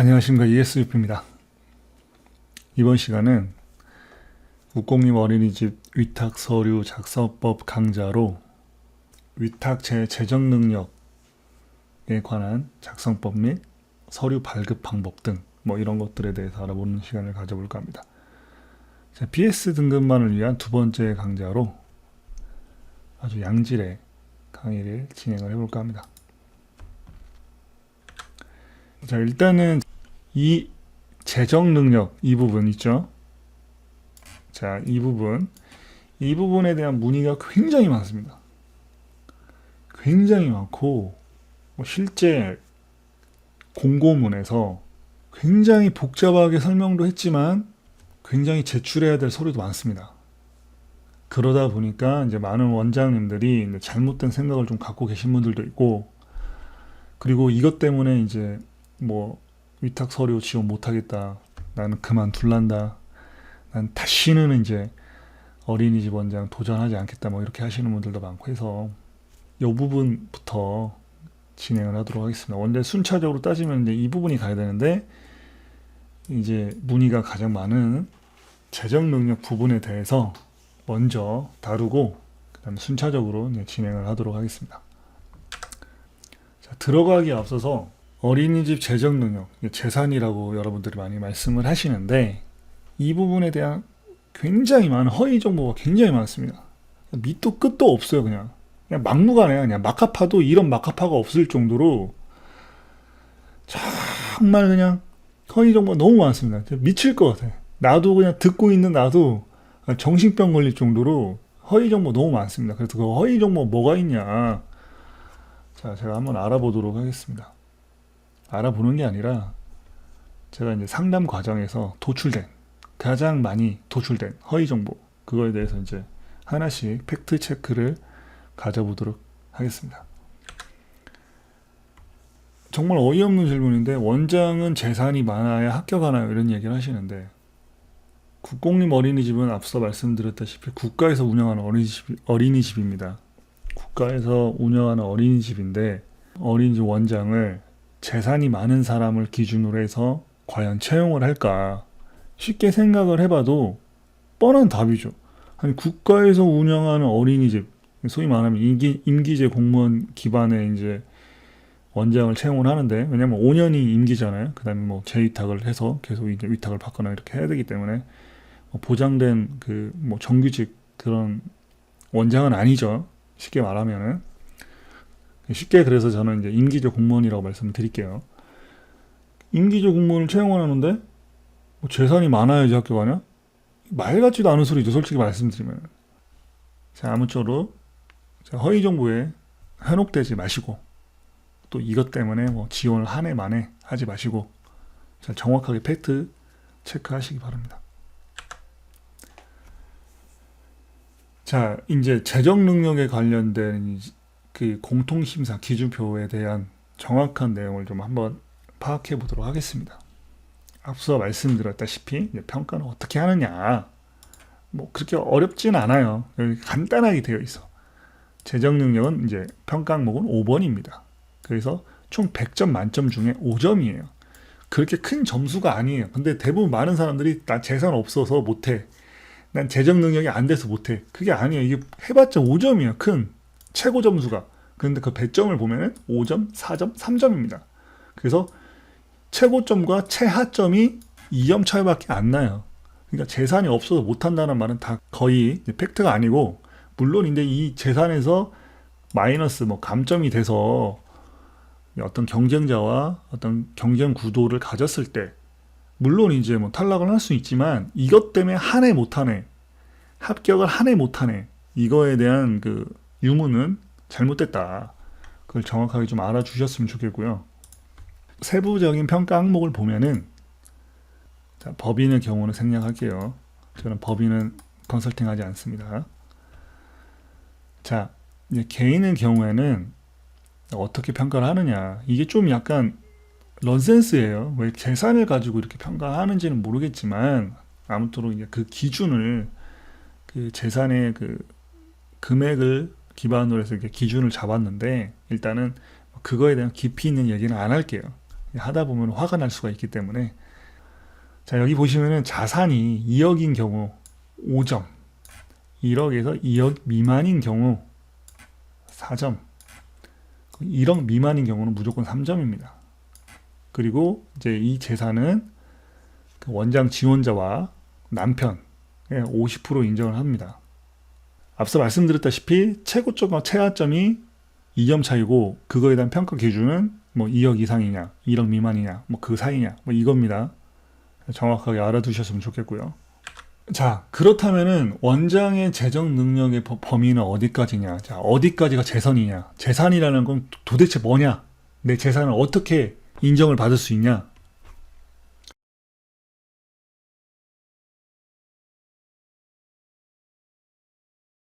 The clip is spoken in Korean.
안녕하십니까, ESUP입니다. 이번 시간은 국공립 어린이집 위탁 서류 작성법 강좌로 위탁 재정 능력에 관한 작성법 및 서류 발급 방법 등 이런 것들에 대해서 알아보는 시간을 가져볼까 합니다. BS 등급만을 위한 두 번째 강좌로 아주 양질의 강의를 진행을 해볼까 합니다. 자, 일단은 이 재정 능력 이 부분 있죠. 자, 이 부분에 대한 문의가 굉장히 많습니다. 굉장히 많고 실제 공고문에서 굉장히 복잡하게 설명도 했지만 굉장히 제출해야 될 서류도 많습니다. 그러다 보니까 이제 많은 원장님들이 잘못된 생각을 좀 갖고 계신 분들도 있고, 그리고 이것 때문에 이제 위탁 서류 지원 못하겠다, 나는 그만둘란다, 난 다시는 이제 어린이집 원장 도전하지 않겠다, 이렇게 하시는 분들도 많고 해서 이 부분부터 진행을 하도록 하겠습니다. 원래 순차적으로 따지면 이제 이 부분이 가야 되는데, 이제 문의가 가장 많은 재정 능력 부분에 대해서 먼저 다루고 그다음에 순차적으로 이제 진행을 하도록 하겠습니다. 자, 들어가기에 앞서서 어린이집 재정 능력, 재산이라고 여러분들이 많이 말씀을 하시는데, 이 부분에 대한 굉장히 많은 허위 정보가 굉장히 많습니다. 밑도 끝도 없어요. 그냥 막무가내야. 그냥 막하파도 이런 막하파가 없을 정도로 정말 그냥 허위 정보가 너무 많습니다. 미칠 것 같아요. 나도 그냥 듣고 있는 나도 정신병 걸릴 정도로 허위 정보 너무 많습니다. 그래서 그 허위 정보 뭐가 있냐, 자, 제가 한번 알아보도록 하겠습니다. 알아보는 게 아니라 제가 이제 상담 과정에서 가장 많이 도출된 허위 정보, 그거에 대해서 이제 하나씩 팩트 체크를 가져보도록 하겠습니다. 정말 어이없는 질문인데, 원장은 재산이 많아야 합격하나요? 이런 얘기를 하시는데, 국공립 어린이집은 앞서 말씀드렸다시피 국가에서 운영하는 어린이집입니다. 국가에서 운영하는 어린이집인데, 어린이집 원장을 재산이 많은 사람을 기준으로 해서 과연 채용을 할까? 쉽게 생각을 해봐도 뻔한 답이죠. 아니, 국가에서 운영하는 어린이집, 소위 말하면 임기제 공무원 기반의 이제 원장을 채용을 하는데, 왜냐면 5년이 임기잖아요. 그 다음에 재위탁을 해서 계속 이제 위탁을 받거나 이렇게 해야 되기 때문에 보장된 정규직 그런 원장은 아니죠. 쉽게 말하면은. 쉽게 그래서 저는 이제 임기제 공무원이라고 말씀을 드릴게요. 임기제 공무원을 채용을 하는데 재산이 많아야지 합격하냐? 말 같지도 않은 소리죠, 솔직히 말씀드리면. 자, 아무쪼록 허위 정보에 현혹되지 마시고, 또 이것 때문에 지원을 한 해 만에 하지 마시고, 자, 정확하게 팩트 체크하시기 바랍니다. 자, 이제 재정 능력에 관련된 그 공통심사 기준표에 대한 정확한 내용을 좀 한번 파악해 보도록 하겠습니다. 앞서 말씀드렸다시피 평가는 어떻게 하느냐, 그렇게 어렵진 않아요. 여기 간단하게 되어 있어. 재정 능력은 이제 평가 항목은 5번입니다. 그래서 총 100점 만점 중에 5점이에요. 그렇게 큰 점수가 아니에요. 근데 대부분 많은 사람들이 나 재산 없어서 못해, 난 재정 능력이 안 돼서 못해, 그게 아니에요. 이게 해봤자 5점이에요. 큰 최고 점수가. 그런데 그 배점을 보면은 5점, 4점, 3점입니다. 그래서 최고점과 최하점이 2점 차이밖에 안 나요. 그러니까 재산이 없어서 못한다는 말은 다 거의 팩트가 아니고, 물론 이제 이 재산에서 마이너스 감점이 돼서 어떤 경쟁자와 어떤 경쟁 구도를 가졌을 때 물론 이제 탈락을 할 수 있지만, 이것 때문에 한 해 못하네, 합격을 한 해 못하네, 이거에 대한 그 유무는 잘못됐다. 그걸 정확하게 좀 알아주셨으면 좋겠고요. 세부적인 평가 항목을 보면은, 자, 법인의 경우는 생략할게요. 저는 법인은 컨설팅하지 않습니다. 자, 이제 개인의 경우에는 어떻게 평가를 하느냐, 이게 좀 약간 넌센스예요. 왜 재산을 가지고 이렇게 평가하는지는 모르겠지만, 아무쪼록 이제 그 기준을, 그 재산의 그 금액을 기반으로 해서 이렇게 기준을 잡았는데, 일단은 그거에 대한 깊이 있는 얘기는 안 할게요. 하다 보면 화가 날 수가 있기 때문에. 자, 여기 보시면은 자산이 2억인 경우 5점, 1억에서 2억 미만인 경우 4점, 1억 미만인 경우는 무조건 3점입니다. 그리고 이제 이 재산은 그 원장 지원자와 남편 50% 인정을 합니다. 앞서 말씀드렸다시피 최고점과 최하점이 2점 차이고, 그거에 대한 평가 기준은 뭐 2억 이상이냐, 1억 미만이냐, 뭐 그 사이냐, 뭐 이겁니다. 정확하게 알아두셨으면 좋겠고요. 자, 그렇다면은 원장의 재정 능력의 범위는 어디까지냐? 자, 어디까지가 재산이냐? 재산이라는 건 도대체 뭐냐? 내 재산을 어떻게 인정을 받을 수 있냐?